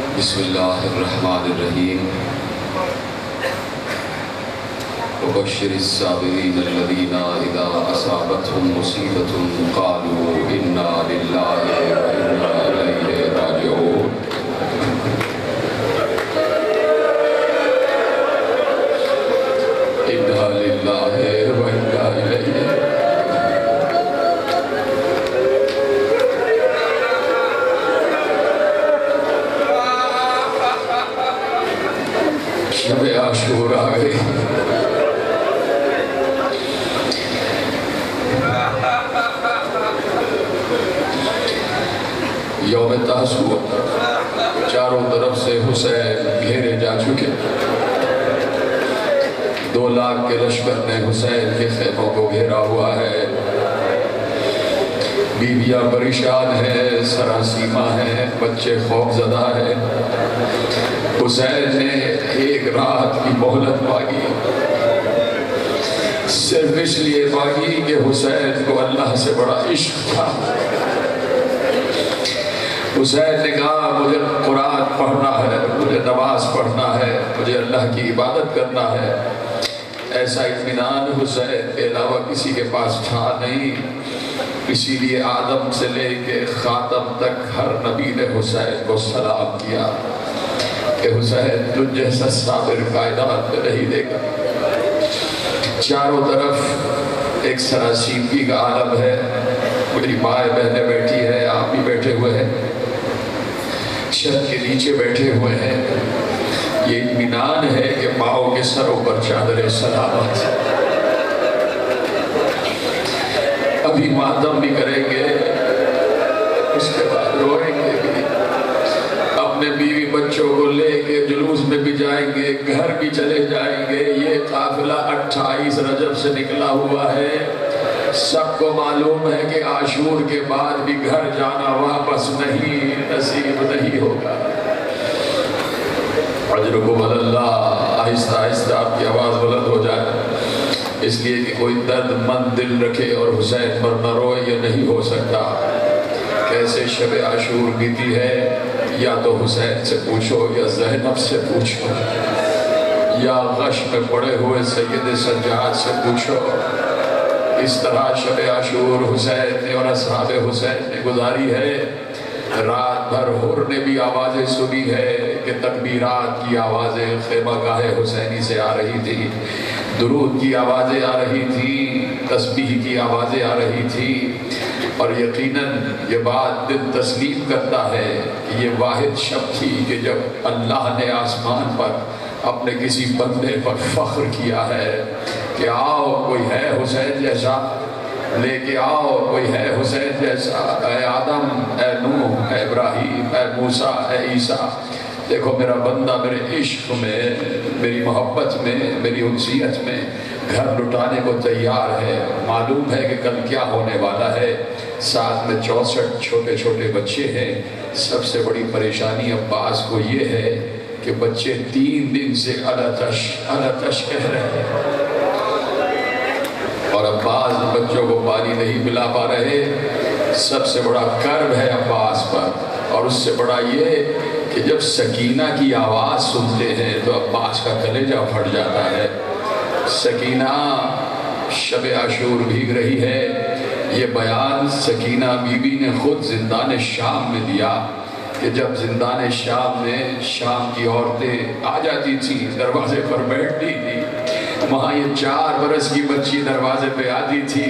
بسم اللہ الرحمن الرحیم وبشر الصابرین الذین اذا اصابتهم مصیبۃ قالوا انا للہ وانا الیہ راجعون۔ انا للہ وانا الیہ شب عاشور آ گئی۔ یوم تاسوع، چاروں طرف سے حسین گھیرے جا چکے۔ 2 لاکھ کے لشکر نے حسین کے خیموں کو گھیرا ہوا ہے۔ بیویاں پریشان ہیں، سراسیمہ ہیں، بچے خوف زدہ ہیں۔ حسین نے ایک رات کی مہلت مانگی، صرف اس لیے مانگی کہ حسین کو اللہ سے بڑا عشق تھا۔ حسین نے کہا مجھے قرآن پڑھنا ہے، مجھے نماز پڑھنا ہے، مجھے اللہ کی عبادت کرنا ہے۔ ایسا اطمینان حسین کے علاوہ کسی کے پاس تھا نہیں، اسی لیے آدم سے لے کے خاتم تک ہر نبی نے حسین کو سلام کیا کہ حسین تجھ جیسا صابر کائنات میں نہیں دے گا۔ چاروں طرف ایک سراسیمگی کا عالم ہے۔ میری مائیں بہنیں بیٹھی ہیں، آپ بھی بیٹھے ہوئے ہیں، چھت کے نیچے بیٹھے ہوئے ہیں۔ یہ اطمینان ہے کہ ماؤں کے سروں پر چادر سلامت۔ ابھی ماتم بھی کریں گے، اس کے بعد روئیں گے بھی، اپنے بیوی بچوں کو لے کے جلوس میں بھی جائیں گے، گھر بھی چلے جائیں گے۔ یہ قافلہ 28 رجب سے نکلا ہوا ہے۔ سب کو معلوم ہے کہ عاشور کے بعد بھی گھر جانا واپس نہیں نصیب نہیں ہوگا۔ اجرکم اللہ، آہستہ آہستہ آپ کی آواز بلند ہو جائے، اس لیے کہ کوئی درد مند دل رکھے اور حسین پر نہ روئے، یہ نہیں ہو سکتا۔ کیسے شب عاشور بیتی ہے، یا تو حسین سے پوچھو یا زینب سے پوچھو یا غش میں پڑے ہوئے سید سجاد سے پوچھو۔ اس طرح شب عاشور حسین نے اور اصحاب حسین نے گزاری ہے۔ رات بھر حر نے بھی آوازیں سنی ہے کہ تکبیرات کی آوازیں خیمہ گاہ حسینی سے آ رہی تھی، درود کی آوازیں آ رہی تھی، تسبیح کی آوازیں آ رہی تھی۔ اور یقیناً یہ بات دل تسلیم کرتا ہے کہ یہ واحد شب تھی کہ جب اللہ نے آسمان پر اپنے کسی بندے پر فخر کیا ہے کہ آؤ کوئی ہے حسین جیسا، لے کے آؤ کوئی ہے حسین جیسا، اے آدم، اے نوح، اے ابراہیم، اے موسیٰ، اے عیسیٰ، دیکھو میرا بندہ میرے عشق میں، میری محبت میں، میری انسیت میں گھر لٹانے کو تیار ہے۔ معلوم ہے کہ کل کیا ہونے والا ہے۔ ساتھ میں 64 چھوٹے چھوٹے بچے ہیں۔ سب سے بڑی پریشانی عباس کو یہ ہے کہ بچے 3 دن سے الاتش کہہ رہے ہیں، اور عباس بچوں کو پانی نہیں پلا پا رہے۔ سب سے بڑا کرب ہے عباس پر، اور اس سے بڑا یہ کہ جب سکینہ کی آواز سنتے ہیں تو عباس کا کلیجہ پھٹ جاتا ہے۔ سکینہ شب عاشور بھیگ رہی ہے۔ یہ بیان سکینہ بی بی نے خود زندان شام میں دیا کہ جب زندان شام میں شام کی عورتیں آ جاتی تھیں، دروازے پر بیٹھتی تھی، وہاں یہ 4 برس کی بچی دروازے پہ آتی تھی،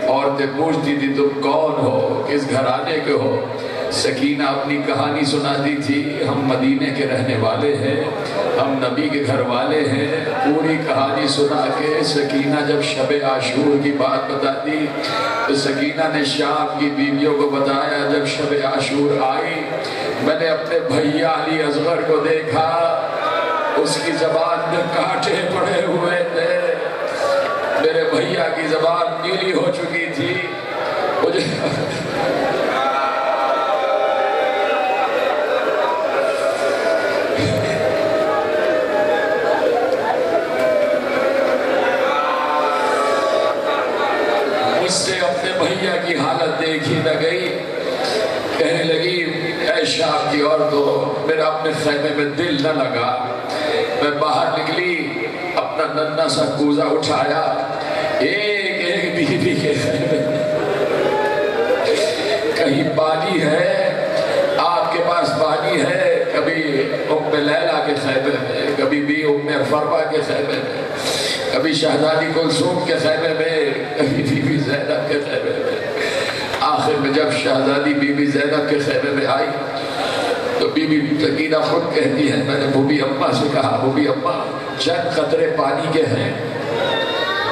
عورتیں پوچھتی تھی تم کون ہو، کس گھرانے کے ہو؟ سکینہ اپنی کہانی سناتی تھی، ہم مدینے کے رہنے والے ہیں، ہم نبی کے گھر والے ہیں۔ پوری کہانی سنا کے سکینہ جب شب عاشور کی بات بتاتی تو سکینہ نے شام کی بیویوں کو بتایا جب شب عاشور آئی میں نے اپنے بھیا علی اصغر کو دیکھا، اس کی زبان میں کانٹے پڑے ہوئے تھے، میرے بھیا کی زبان نیلی ہو چکی تھی۔ مجھ سے اپنے بھیا کی حالت دیکھی نہ گئی، کہنے لگی اے شام کی عورتوں، میرا اپنے خیمے میں دل نہ لگا، میں باہر نکلی، اپنا ننھا سا کوزہ اٹھایا، ایک ایک بیوی کے خیمے میں کہیں پانی ہے، آپ کے پاس پانی ہے، کبھی ام لیلہ کے خیمے میں، کبھی بھی ام فروا کے خیمے میں، کبھی شہزادی کلثوم کے خیمے میں، کبھی بی بی زینب کے خیمے میں۔ آخر میں جب شہزادی بی بی زینب کے خیمے میں آئی تو بی بی سکینہ خود کہتی ہے، میں نے بھوبی اماں سے کہا، بھوبی اماں چند قطرے پانی کے ہیں؟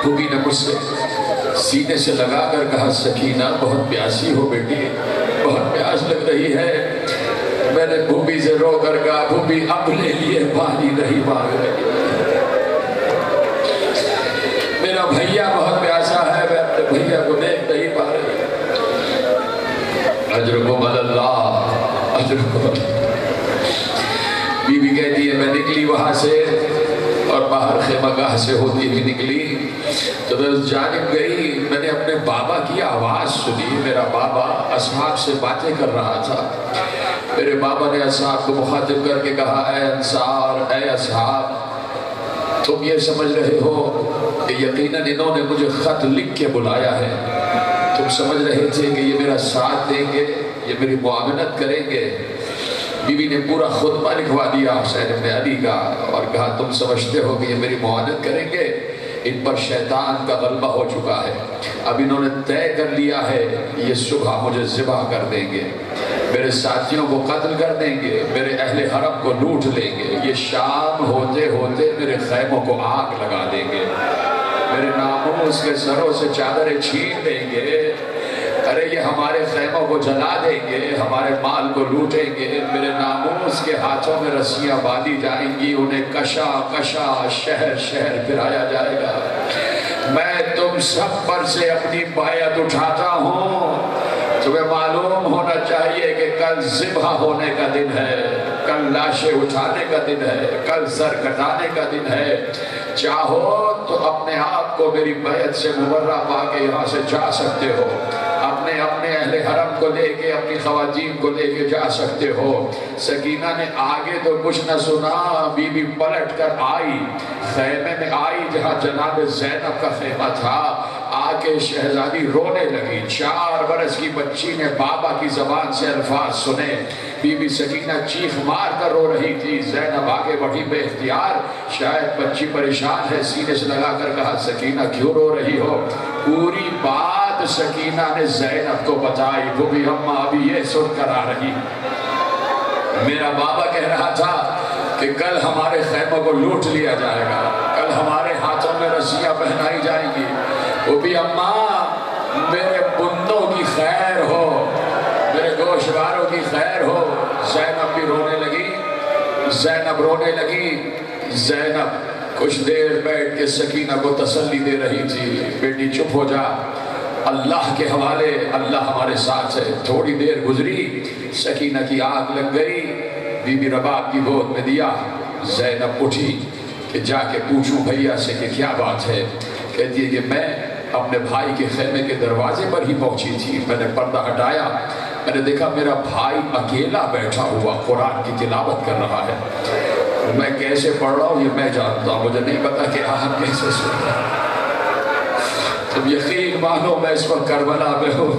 بھوبی نے مجھ سے سینے سے لگا کر کہا، سکینہ بہت پیاسی ہو بیٹی، بہت پیاس لگ رہی ہے۔ میں نے بھوبی سے رو کر کہا، بھوبی اپنے لیے پانی نہیں مانگ رہی، میرا بھیا بہت پیاسا ہے، میں اپنے بھیا کو دیکھ نہیں پا رہی۔ اجرکم اللہ، اجرکم اللہ۔ بی بی کہتی ہے، میں نکلی وہاں سے اور باہر خیمہ گاہ سے ہوتی بھی نکلی تو میں اس جانب گئی، میں نے اپنے بابا کی آواز سنی۔ میرا بابا اصحاب سے باتیں کر رہا تھا۔ میرے بابا نے اصحاب کو مخاطب کر کے کہا، اے انصار، اے اصحاب، تم یہ سمجھ رہے ہو کہ یقیناً انہوں نے مجھے خط لکھ کے بلایا ہے، تم سمجھ رہے تھے کہ یہ میرا ساتھ دیں گے، یہ میری معاونت کریں گے۔ بی بی نے پورا خطبہ لکھوا دیا حسین ابن علی کا اور کہا، تم سمجھتے ہو کہ یہ میری معاونت کریں گے؟ ان پر شیطان کا غلبہ ہو چکا ہے، اب انہوں نے طے کر لیا ہے یہ صبح مجھے ذبح کر دیں گے، میرے ساتھیوں کو قتل کر دیں گے، میرے اہل حرم کو لوٹ لیں گے، یہ شام ہوتے ہوتے میرے خیموں کو آگ لگا دیں گے، میرے ناموس کے سروں سے چادریں چھین لیں گے، ارے یہ ہمارے خیموں کو جلا دیں گے، ہمارے مال کو لوٹیں گے، میرے ناموس کے ہاتھوں میں رسیاں باندھی جائیں گی، انہیں کشا کشا شہر شہر پھرایا جائے گا۔ میں تم سب پر سے اپنی بیعت اٹھاتا ہوں، تمہیں معلوم ہونا چاہیے کہ کل ذبح ہونے کا دن ہے، کل لاشیں اٹھانے کا دن ہے، کل سر کٹانے کا دن ہے، چاہو تو اپنے آپ کو میری بیعت سے مبرہ پا کے یہاں سے جا سکتے ہو، اپنے اہل حرم کو لے کے، اپنی خواتین کو لے کے جا سکتے ہو۔ سکینہ نے آگے تو کچھ نہ سنا، بی بی پلٹ کر آئی، خیمے میں آئی جہاں جناب زینب کا خیمہ تھا، آ کے شہزادی رونے لگی۔ 4 برس کی بچی نے بابا کی زبان سے الفاظ سنے، بی بی سکینہ چیخ مار کر رو رہی تھی۔ زینب آگے بڑھی بے اختیار، شاید بچی پریشان ہے، سینے سے لگا کر کہا، سکینہ کیوں رو رہی ہو؟ پوری بات سکینہ نے زینب کو بتائی۔ بھوبی اماں ابھی یہ سن کر آ رہی، میرا بابا کہہ رہا تھا کہ کل ہمارے خیموں کو لوٹ لیا جائے گا، کل ہمارے ہاتھوں میں رسیاں پہنائی جائیں گی۔ بھوبی اماں میرے بندوں کی خیر ہو، میرے گوشواروں کی خیر ہو۔ زینب بھی رونے لگی، زینب رونے لگی۔ زینب کچھ دیر بیٹھ کے سکینہ کو تسلی دے رہی تھی، بیٹی چپ ہو جا، اللہ کے حوالے، اللہ ہمارے ساتھ ہے۔ تھوڑی دیر گزری، سکینہ کی آنکھ لگ گئی، بی بی رباب کی گود میں دیا۔ زینب اٹھی کہ جا کے پوچھوں بھیا سے کہ کیا بات ہے۔ کہتی ہے کہ میں اپنے بھائی کے خیمے کے دروازے پر ہی پہنچی تھی، میں نے پردہ ہٹایا، میں نے دیکھا میرا بھائی اکیلا بیٹھا ہوا قرآن کی تلاوت کر رہا ہے۔ میں کیسے پڑھ رہا ہوں یہ میں جانتا ہوں، مجھے نہیں پتا کہ آپ کیسے سن رہے ہیں۔ تم یقین مانو میں اس وقت کربلا میں ہوں۔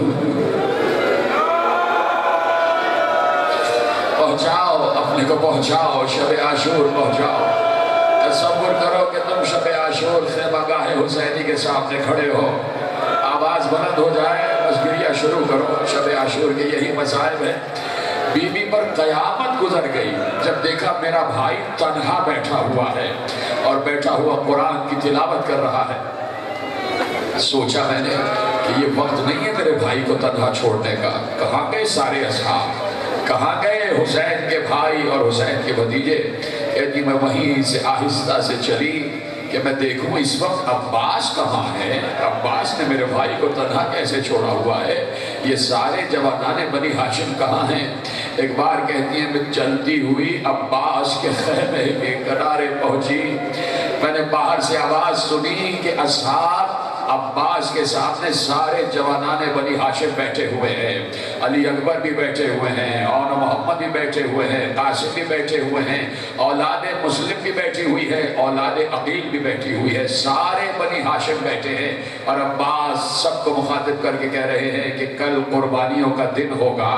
پہنچاؤ اپنے کو، پہنچاؤ شب عاشور پہنچاؤ۔ تصور کرو کہ تم شب عاشور خیمہ گاہ حسینی کے سامنے کھڑے ہو، آواز بلند ہو جائے، بس گریہ شروع کرو۔ شب عاشور کے یہی مصائب ہیں۔ بی بی پر قیامت گزر گئی جب دیکھا میرا بھائی تنہا بیٹھا ہوا ہے اور بیٹھا ہوا قرآن کی تلاوت کر رہا ہے۔ سوچا میں نے کہ یہ وقت نہیں ہے میرے بھائی کو تنہا چھوڑنے کا۔ کہاں گئے سارے اصحاب، کہاں گئے حسین کے بھائی اور حسین کے بھتیجے؟ کہتی میں وہیں سے آہستہ سے چلی کہ میں دیکھوں اس وقت عباس کہاں ہے، عباس نے میرے بھائی کو تنہا کیسے چھوڑا ہوا ہے، یہ سارے جوانان بنی ہاشم کہاں ہیں؟ ایک بار کہتی ہیں میں چلتی ہوئی عباس کے خیمے کے کنارے پہنچی، میں نے باہر سے آواز سنی کہ اصحاب عباس کے سامنے سارے جوانان بنی ہاشم بیٹھے ہوئے ہیں، علی اکبر بھی بیٹھے ہوئے ہیں، اور محمد بھی بیٹھے ہوئے ہیں، قاسم بھی بیٹھے ہوئے ہیں، اولاد مسلم بھی بیٹھی ہوئی ہے، اولاد عقیل بھی بیٹھی ہوئی ہے، سارے بنی ہاشم بیٹھے ہیں، اور عباس سب کو مخاطب کر کے کہہ رہے ہیں کہ کل قربانیوں کا دن ہوگا۔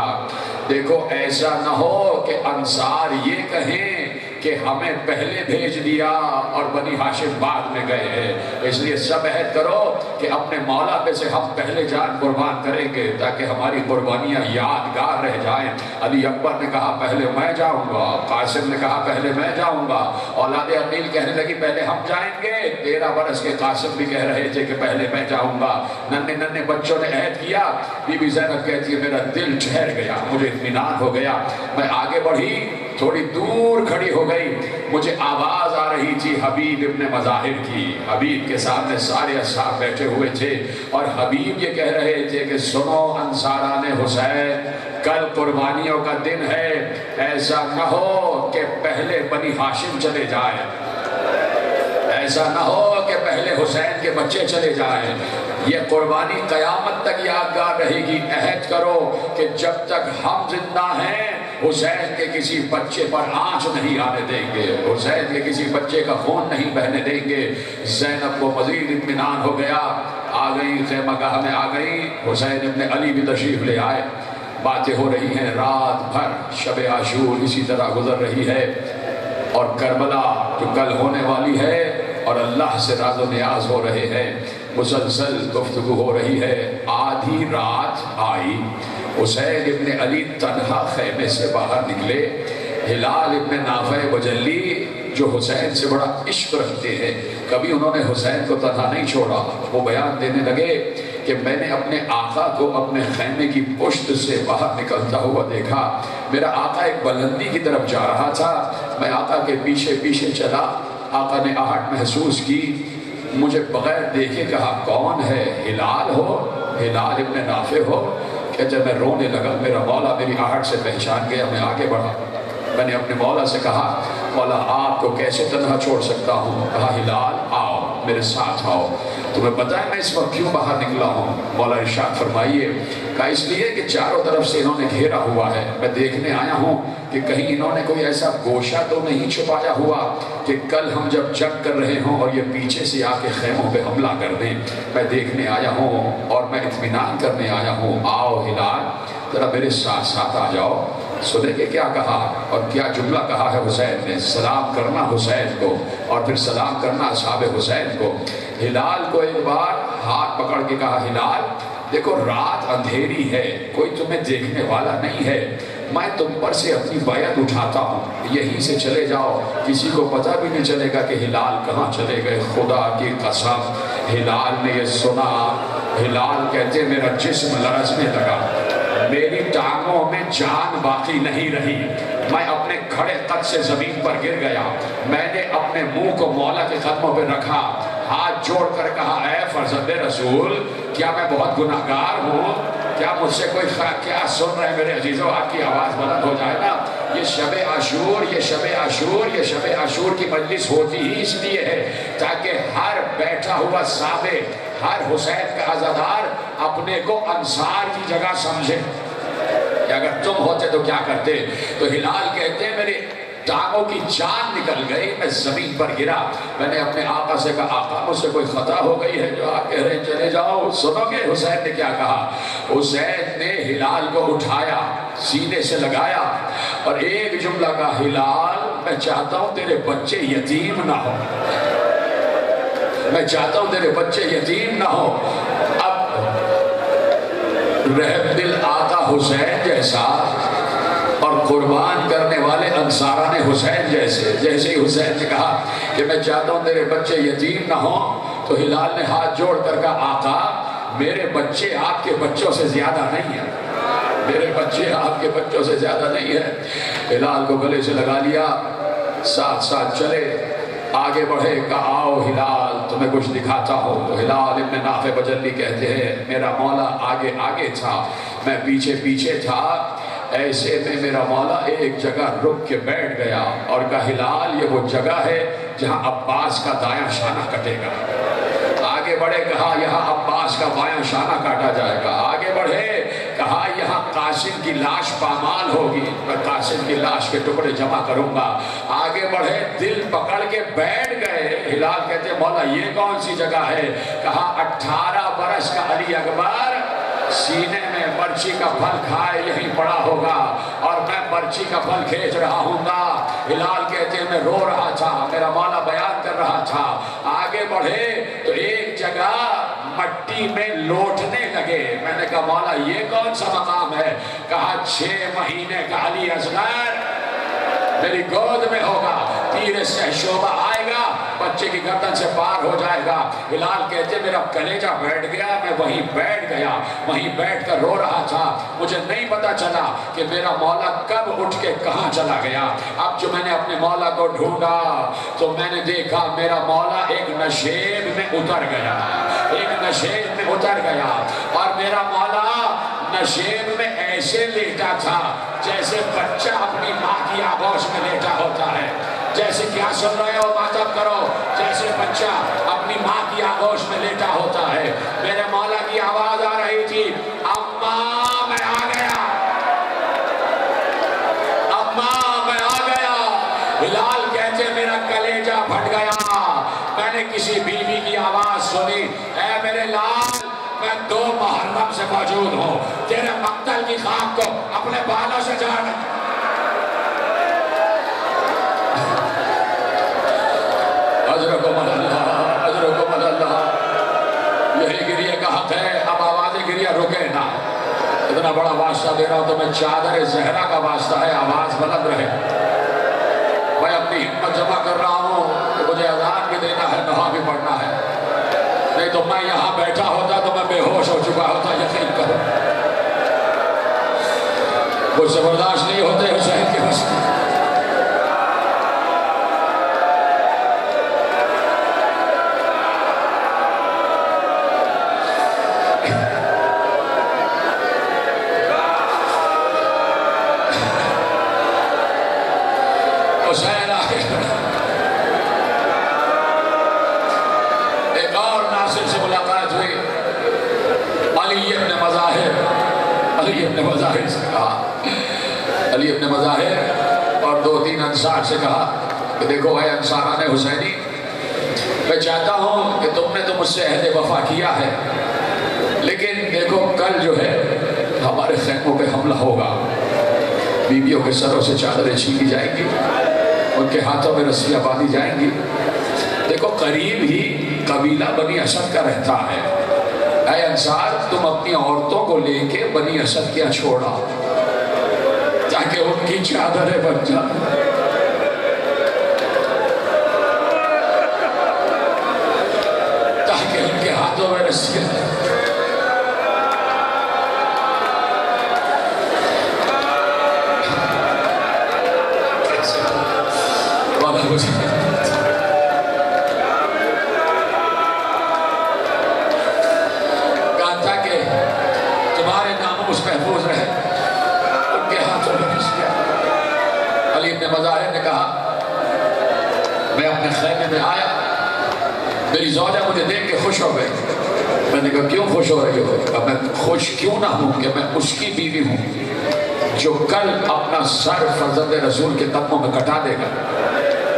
دیکھو ایسا نہ ہو کہ انصار یہ کہیں کہ ہمیں پہلے بھیج دیا اور بنی ہاشم بعد میں گئے ہیں، اس لیے سب عہد کرو کہ اپنے مولا پہ سے ہم پہلے جان قربان کریں گے تاکہ ہماری قربانیاں یادگار رہ جائیں۔ علی اکبر نے کہا پہلے میں جاؤں گا، قاسم نے کہا پہلے میں جاؤں گا، اولاد عقیل کہنے لگی پہلے ہم جائیں گے، 13 برس کے قاسم بھی کہہ رہے تھے کہ پہلے میں جاؤں گا۔ ننے ننے بچوں نے عہد کیا، بی بی زینب کہتی ہے میرا دل ٹھہر گیا، مجھے اطمینان ہو گیا، میں آگے بڑھی، تھوڑی دور کھڑی ہو گئی، مجھے آواز آ رہی تھی حبیب ابن مظاہر کی۔ حبیب کے سامنے سارے اصحاب بیٹھے ہوئے تھے اور حبیب یہ کہہ رہے تھے کہ سنو انصاران حسین، کل قربانیوں کا دن ہے، ایسا نہ ہو کہ پہلے بنی ہاشم چلے جائیں، ایسا نہ ہو کہ پہلے حسین کے بچے چلے جائیں، یہ قربانی قیامت تک یادگار رہے گی۔ عہد کرو کہ جب تک ہم زندہ ہیں حسین کے کسی بچے پر آنچ نہیں آنے دیں گے، حسین کے کسی بچے کا خون نہیں بہنے دیں گے۔ زینب کو مزید اطمینان ہو گیا، آ گئی خیمہ گاہ میں، آ گئی، حسین ابن علی بھی تشریف لے آئے، باتیں ہو رہی ہیں، رات بھر شب عاشور اسی طرح گزر رہی ہے، اور کربلا جو کل ہونے والی ہے اور اللہ سے راز و نیاز ہو رہے ہیں، مسلسل گفتگو ہو رہی ہے۔ آدھی رات آئی، حسین ابن علی تنہا خیمے سے باہر نکلے، ہلال ابن نافع بجلی جو حسین سے بڑا عشق رکھتے ہیں، کبھی انہوں نے حسین کو تنہا نہیں چھوڑا، وہ بیان دینے لگے کہ میں نے اپنے آقا کو اپنے خیمے کی پشت سے باہر نکلتا ہوا دیکھا، میرا آقا ایک بلندی کی طرف جا رہا تھا، میں آقا کے پیچھے پیچھے چلا، آقا نے آہٹ محسوس کی، مجھے بغیر دیکھے کہا کون ہے؟ ہلال ہو؟ ہلال ابن نافع ہو؟ کہتے میں رونے لگا، میرا مولا میری آہٹ سے پہچان گیا، میں آگے بڑھا، میں نے اپنے مولا سے کہا مولا آپ کو کیسے تنہا چھوڑ سکتا ہوں؟ کہا ہلال آؤ میرے ساتھ آؤ، تمہیں پتہ ہے میں اس وقت کیوں باہر نکلا ہوں؟ مولا ارشاد فرمائیے، کہا اس لیے کہ چاروں طرف سے انہوں نے گھیرا ہوا ہے، میں دیکھنے آیا ہوں کہ کہیں انہوں نے کوئی ایسا گوشہ تو نہیں چھپایا ہوا کہ کل ہم جب جنگ کر رہے ہوں اور یہ پیچھے سے آ کے خیموں پہ حملہ کر دیں، میں دیکھنے آیا ہوں اور میں اطمینان کرنے آیا ہوں، آؤ ہلال ذرا میرے ساتھ ساتھ آ جاؤ۔ سنے کہ کیا کہا اور کیا جملہ کہا ہے حسین نے؟ سلام کرنا حسین کو اور پھر سلام کرنا اصحاب حسین کو۔ ہلال کو ایک بار ہاتھ پکڑ کے کہا ہلال دیکھو رات اندھیری ہے، کوئی تمہیں دیکھنے والا نہیں ہے، میں تم پر سے اپنی بیعت اٹھاتا ہوں، یہیں سے چلے جاؤ، کسی کو پتہ بھی نہیں چلے گا کہ ہلال کہاں چلے گئے۔ خدا کی قسم ہلال نے یہ سنا، ہلال کہتے میرا جسم لرزنے لگا، میری ٹانگوں میں جان باقی نہیں رہی، میں اپنے کھڑے قد سے زمین پر گر گیا، میں نے اپنے منہ کو مولا کے قدموں پہ رکھا، ہاتھ جوڑ کر کہا اے فرزند رسول کیا میں بہت گناہگار ہوں؟ کیا مجھ سے کوئی کیا سن رہے ہیں میرے عزیزوں؟ آپ کی آواز بلند ہو جائے نا۔ یہ شب عاشور، یہ شب عاشور، یہ شب عاشور کی مجلس ہوتی ہی اس لیے ہے تاکہ ہر بیٹھا ہوا صحابی، ہر حسین کا عزادار اپنے کو انصار کی جگہ سمجھے کہ اگر تم ہوتے تو کیا کرتے۔ تو ہلال کہتے ہیں میرے ٹانگوں کی جان نکل گئی، میں زمین پر گرا، میں نے اپنے آقا سے کہا آقا مجھ سے کوئی خطا ہو گئی ہے جو آپ کہہ رہے ہیں چلے جاؤ؟ سنو گے حسین نے کیا کہا؟ حسین نے ہلال کو اٹھایا، سینے سے لگایا اور ایک جملہ کہا ہلال میں چاہتا ہوں تیرے بچے یتیم نہ ہو، میں چاہتا ہوں تیرے بچے یتیم نہ ہو۔ اب رحم دل آقا حسین جیسا اور قربان کرنے والے انصاران حسین جیسے ہی حسین نے کہا کہ میں چاہتا ہوں تیرے بچے یتیم نہ ہوں، تو ہلال نے ہاتھ جوڑ کر کہا آقا میرے بچے آپ کے بچوں سے زیادہ نہیں ہیں، میرے بچے آپ کے بچوں سے زیادہ نہیں ہیں۔ ہلال کو گلے سے لگا لیا، ساتھ ساتھ چلے، آگے بڑھے، کہا آؤ ہلال تمہیں کچھ دکھاتا ہوں۔ تو ہلال ابن نافع بجلی کہتے ہیں میرا مولا آگے آگے تھا، میں پیچھے پیچھے تھا، ایسے میں میرا مولا ایک جگہ رک کے بیٹھ گیا اور کہا ہلال یہ وہ جگہ ہے جہاں عباس کا دایاں شانہ کٹے گا۔ آگے بڑھے، کہا یہاں عباس کا بایاں شانہ کاٹا جائے گا۔ آگے بڑھے، کہا یہاں قاسم قاسم کی لاش پامال ہوگی، میں قاسم کی لاش کے ٹکڑے جمع کروں گا۔ آگے بڑھے، دل پکڑ کے بیٹھ گئے۔ ہلال کہتے ہیں مولا یہ کون سی جگہ ہے؟ کہا 18 برس کا علی اکبر سینے میں مرچی کا پھل کھائے یہیں پڑا ہوگا، اور میں مرچی کا پھل کھینچ رہا ہوں گا۔ ہلال کہتے ہیں میں رو رہا تھا، میرا مولا بیان کر رہا تھا۔ آگے بڑھے تو ایک جگہ مٹی میں لوٹنے لگے۔ میں نے کہا مولا یہ کون سا مقام ہے؟ کہا 6 مہینے کا علی اصغر میری گود میں ہوگا، تیر سے شعبہ آئے گا، بچے کی گردن سے پار ہو جائے گا۔ ہلال کہتے میرا کلیجہ بیٹھ گیا، میں وہیں بیٹھ گیا، وہیں بیٹھ کر رو رہا تھا۔ مجھے نہیں پتا چلا کہ میرا مولا کب اٹھ کے کہاں چلا گیا۔ اب جو میں نے اپنے مولا کو ڈھونڈا تو میں نے دیکھا میرا مولا ایک نشیب میں اتر گیا، ایک نشیب میں اتر گیا، اور میرا مولا نشیب میں ایسے لیٹا تھا جیسے بچہ اپنی ماں کی آغوش میں لیٹا ہوتا ہے۔ جیسے کیا سن رہے ہو ماتم کرو، جیسے بچہ اپنی ماں کی آغوش میں لیٹا ہوتا ہے۔ میرے مولا کی آواز آ رہی تھی، اماں میں آ گیا، اماں میں آ گیا۔ ہلال کہتے میرا کلیجہ پھٹ گیا۔ میں نے کسی بیوی کی آواز سنی، اے میرے لال میں 2 محرم سے موجود ہوں، تیرے مقتل کی خاک کو اپنے بالوں سے جھاڑ۔ اجرکم اللہ، اجرکم اللہ۔ یہی گریہ کا حق ہے، اب آواز گریہ رکے نہ۔ اتنا بڑا واسطہ دے رہا ہوں تو میں چادر زہرا کا واسطہ ہے، آواز بلند رہے۔ میں اپنی ہمت جمع کر رہا ہوں کہ مجھے اذان بھی دینا ہے، نہا بھی پڑھنا ہے، نہیں تو میں یہاں بیٹھا ہوتا تو میں بے ہوش ہو چکا ہوتا، یقین کرو۔ کچھ سے برداشت نہیں ہوتے حسین کے واسطے۔ حسین آگے ایک اور ناصر سے ملاقات ہوئی، علی ابن مظاہر، علی ابن مظاہر سے کہا، علی ابن مظاہر اور 2-3 انصار سے کہا کہ دیکھو اے انصاران حسینی، میں چاہتا ہوں کہ تم نے تو مجھ سے عہد وفا کیا ہے، لیکن دیکھو کل جو ہے ہمارے خیموں پہ حملہ ہوگا، بیویوں کے سروں سے چادریں چھینی جائیں گی، ان کے ہاتھوں میں رسیاں باندھی جائیں گی۔ دیکھو قریب ہی قبیلہ بنی اسد کا رہتا ہے، اے انصار تم اپنی عورتوں کو لے کے بنی اسد کیا چھوڑا تاکہ ان کی چادریں بن جائیں، تاکہ ان کے ہاتھوں میں رسیاں۔ کہا کہ تمہارے ناموس محفوظ رہے، ان کے ہاتھوں میں رسیاں۔ علی ابن مظاہر نے کہا میں اپنے خیمے میں آیا، میری زوجہ مجھے دیکھ کے خوش ہو گئی۔ میں نے کہا کیوں خوش ہو رہی ہو؟ کہا میں خوش کیوں نہ ہوں کہ میں اس کی بیوی ہوں جو کل اپنا سر فرزند رسول کے قدموں میں کٹا دے گا،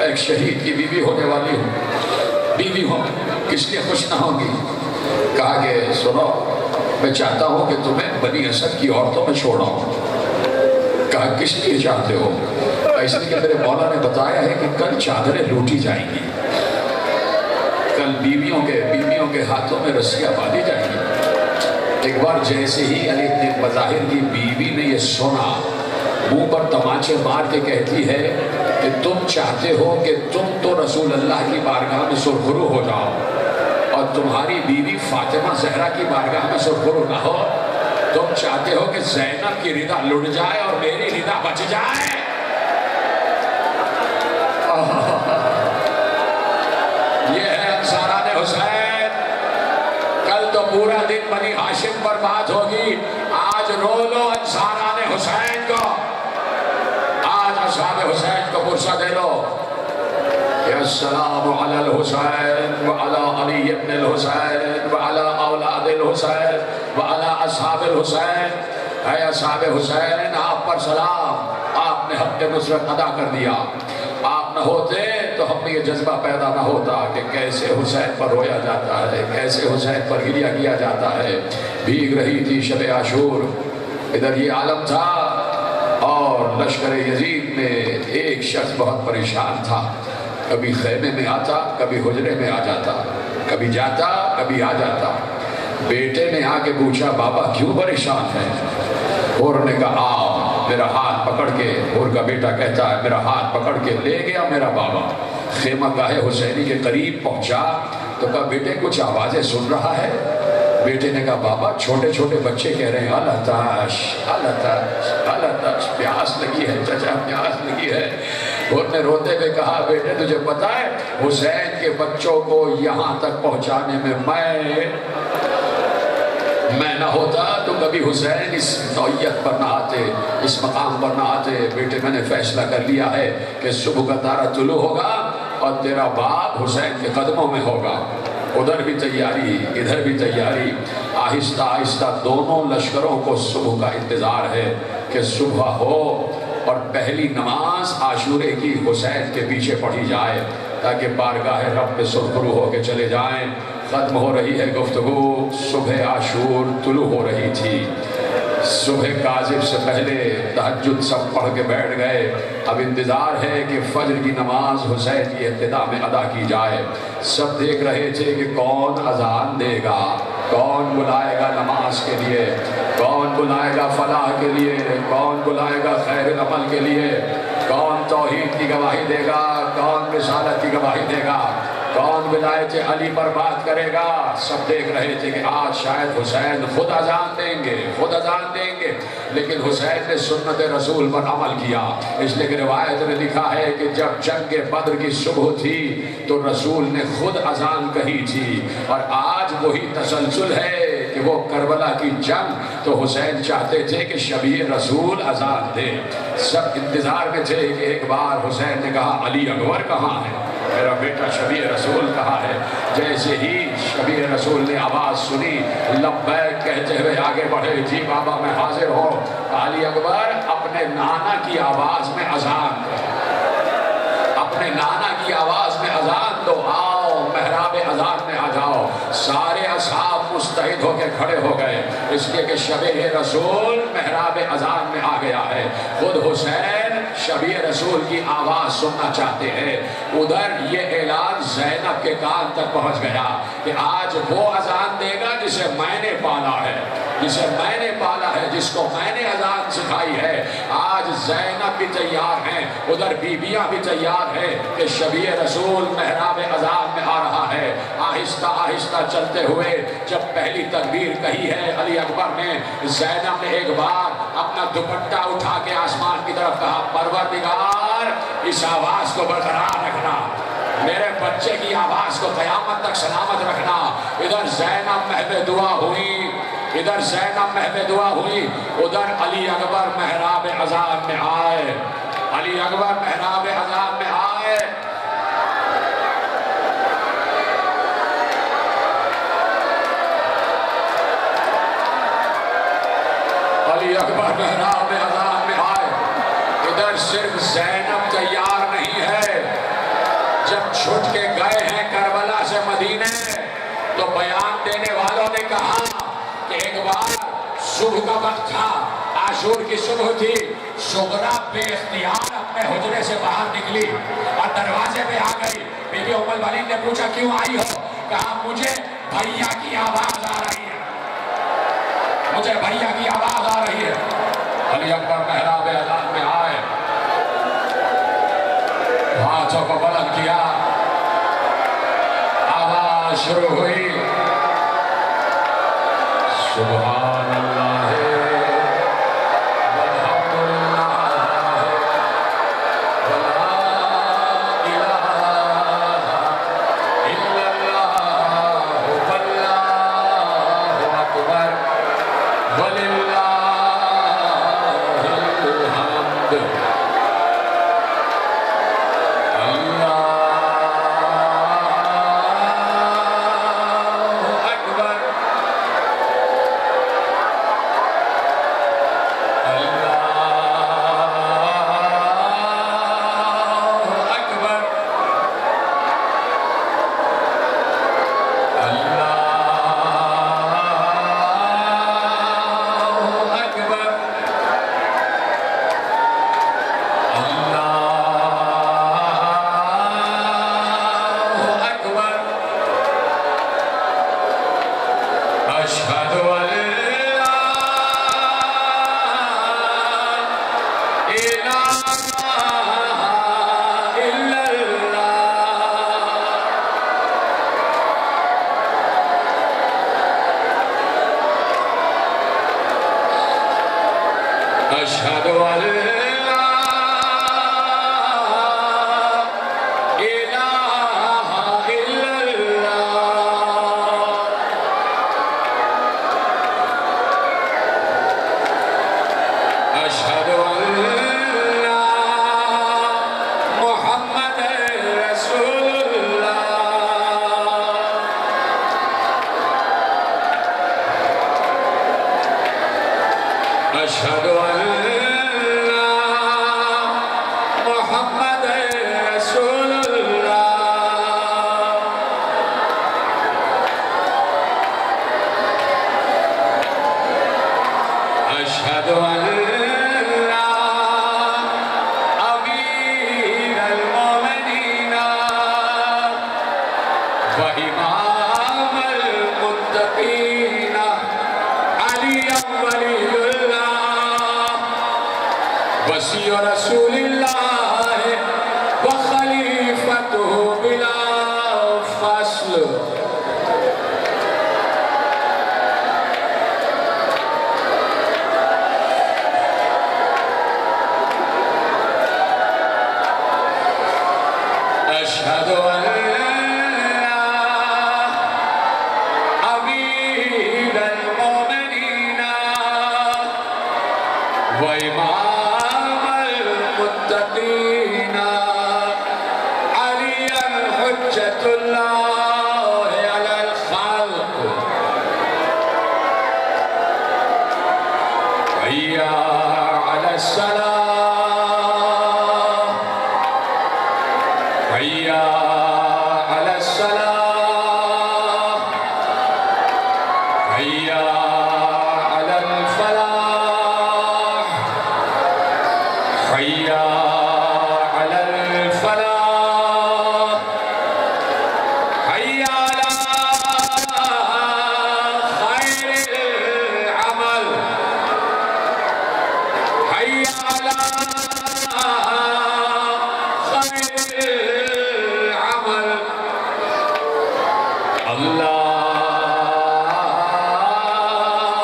ایک شہید کی بیوی ہونے والی ہوں، بیوی ہوں، کس لیے خوش نہ ہوگی؟ کہا کہ سنو میں چاہتا ہوں کہ تمہیں بنی اسد کی عورتوں میں چھوڑاؤں۔ کہا کس لیے چاہتے ہو؟ اس لیے کہ میرے مولا نے بتایا ہے کہ کل چادریں لوٹی جائیں گی، کل بیویوں کے ہاتھوں میں رسیاں باندھی جائیں گی۔ ایک بار جیسے ہی علی ابن مظاہر کی بیوی نے یہ سنا، منہ پر تماچے مار کے کہتی ہے کہ تم چاہتے ہو کہ تم تو رسول اللہ کی بارگاہ میں سرخرو ہو جاؤ اور تمہاری بیوی فاطمہ زہرا کی بارگاہ میں سرخرو نہ ہو، تم چاہتے ہو کہ زینب کی رضا لٹ جائے اور میری رضا بچ جائے۔ یہ ہے انصاران حسین۔ کل تو پورا دن بنی ہاشم پر بات ہوگی، آج رو لو انصاران حسین کو، آج اصحاب حسین کو پرسہ دے لو۔ السلام علی الحسین وعلی علی ابن الحسین وعلی اولاد الحسین وعلی اصحاب الحسین اے اصحاب حسین آپ پر سلام، آپ نے حق نصرت ادا کر دیا، آپ نہ ہوتے تو ہم میں یہ جذبہ پیدا نہ ہوتا کہ کیسے حسین پر رویا جاتا ہے، کیسے حسین پر گریہ کیا جاتا ہے۔ بھیگ رہی تھی شب عاشور، ادھر یہ عالم تھا اور لشکر یزید میں ایک شخص بہت پریشان تھا، کبھی خیمے میں آتا، کبھی حجرے میں آ جاتا، کبھی جاتا کبھی آ جاتا۔ بیٹے نے آ کے پوچھا بابا کیوں پریشان ہے؟ اور نے کہا آؤ، میرا ہاتھ پکڑ کے، اور کا بیٹا کہتا ہے میرا ہاتھ پکڑ کے لے گیا میرا بابا، خیمہ گاہ حسینی کے قریب پہنچا تو کہا بیٹے کچھ آوازیں سن رہا ہے؟ بیٹے نے کہا بابا چھوٹے چھوٹے بچے کہہ رہے ہیں الاتش الاتش الاتش، پیاس لگی ہے چچا پیاس لگی ہے۔ اور نے روتے ہوئے کہا بیٹے تجھے پتا ہے حسین کے بچوں کو یہاں تک پہنچانے میں میں نہ ہوتا تو کبھی حسین اس نوعیت پر نہ آتے، اس مقام پر نہ آتے۔ بیٹے میں نے فیصلہ کر لیا ہے کہ صبح کا تارہ طلوع ہوگا اور تیرا باپ حسین کے قدموں میں ہوگا۔ ادھر بھی تیاری ادھر بھی تیاری، آہستہ آہستہ دونوں لشکروں کو صبح کا انتظار ہے کہ صبح ہو اور پہلی نماز عاشورے کی حسین کے پیچھے پڑھی جائے تاکہ بارگاہ رب میں سرخرو ہو کے چلے جائیں۔ ختم ہو رہی ہے گفتگو، صبح عاشور طلوع ہو رہی تھی۔ صبح کاذب سے پہلے تہجد سب پڑھ کے بیٹھ گئے، اب انتظار ہے کہ فجر کی نماز حسین کی ابتدا میں ادا کی جائے۔ سب دیکھ رہے تھے کہ کون اذان دے گا، کون بلائے گا نماز کے لیے، کون بلائے گا فلاح کے لیے، کون بلائے گا خیر العمل کے لیے، کون توحید کی گواہی دے گا، کون رسالت کی گواہی دے گا، کون ولایت علی پر بات کرے گا۔ سب دیکھ رہے تھے کہ آج شاید حسین خود اذان دیں گے، خود اذان دیں گے، لیکن حسین نے سنت رسول پر عمل کیا۔ اس لیے کہ روایت نے لکھا ہے کہ جب جنگ بدر کی صبح تھی تو رسول نے خود اذان کہی تھی، اور آج وہی تسلسل ہے کہ وہ کربلا کی جنگ تو حسین چاہتے تھے کہ شبیہ رسول اذان دے۔ سب انتظار میں تھے کہ ایک بار حسین نے کہا علی اکبر کہاں ہے، میرا بیٹا شبیہ رسول کہا ہے۔ جیسے ہی شبیہ رسول نے آواز سنی لبیک کہتے ہوئے آگے بڑھے، جی بابا میں حاضر ہوں۔ علی اکبر اپنے نانا کی آواز میں اذان دو، اپنے نانا کی آواز میں اذان دو، آؤ محراب اذان میں آ جاؤ۔ سارے اصحاب مستعد ہو کے کھڑے ہو گئے، اس لیے کہ شبیہ رسول محراب اذان میں آ گیا ہے۔ خود حسین شبیہ رسول کی آواز سننا چاہتے ہیں۔ ادھر یہ اعلان زینب کے کان تک پہنچ گیا کہ آج وہ اذان دے گا جسے میں نے پالا ہے، جسے میں نے پالا ہے، جس کو میں نے اذان سکھائی ہے۔ آج زینب بھی تیار ہیں، ادھر بیویاں بھی تیار ہیں کہ شبیہ رسول محراب اذان میں آ رہا ہے۔ آہستہ آہستہ چلتے ہوئے جب پہلی تکبیر کہی ہے علی اکبر نے، زینب نے ایک بار اپنا دوپٹہ اٹھا کے آسمان کی طرف کہا پروردگار اس آواز کو برقرار رکھنا، میرے بچے کی آواز کو قیامت تک سلامت رکھنا۔ ادھر زینب محو دعا ہوئی، ادھر زینب محو دعا ہوئی، ادھر علی اکبر محراب اذان میں آئے، علی اکبر محراب اذان میں آئے۔ علی اکبر محراب اذان میں آئے۔ ادھر صرف زینب تیار نہیں ہے، جب چھٹ کے گئے ہیں کربلا سے مدینے تو بیان دینے والوں نے کہا کہ ایک بار صبح کا وقت تھا، عاشور کی صبح تھی، سغرا بے اختیار اپنے حجرے سے باہر نکلی اور دروازے پہ آ گئی۔ بی بی ام الولید نے پوچھا کیوں آئی ہو؟ کہا مجھے بھیا کی آواز آ رہی ہے، مجھے بھیا کی آواز آ رہی ہے۔ علی اکبر محراب اذان میں آئے، ہاتھوں کو بلند کیا، آواز شروع ہوئی، سبحان اللہ والحمد للہ ولا الہ الا اللہ واللہ اکبر وللہ الحمد۔ اللہ أشهد أن لا إله إلا الله أشهد أن محمد رسول الله أشهد أن محمد رسول الله أشهد أن أمير المؤمنين وإمام المتقين علي ولي الله وصي رسول الله وخليفته بلا فصل أشهد أن أمير المؤمنين وإمام المتقين عليا حجة الله على الخلق حي على الصلاة حي على الصلاة حي على الفلاح حي على الفلاح حي على خير العمل حي على خير العمل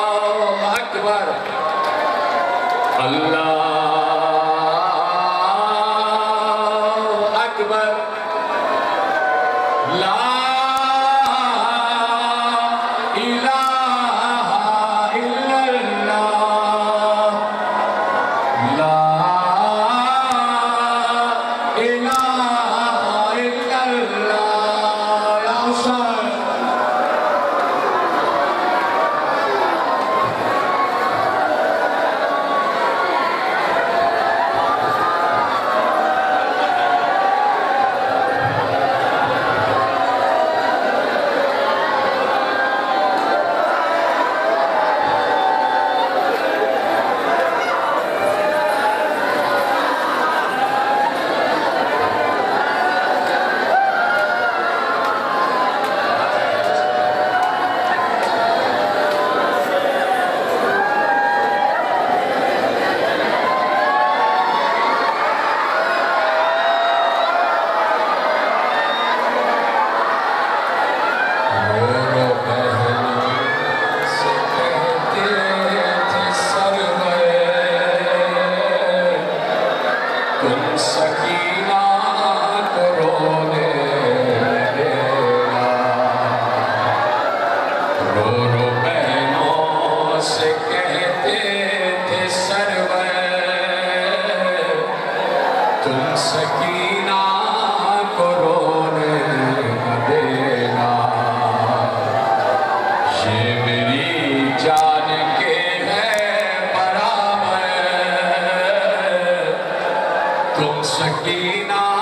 الله أكبر الله أكبر لا إله إلا الله لا إله إلا الله يا حسين سکینہ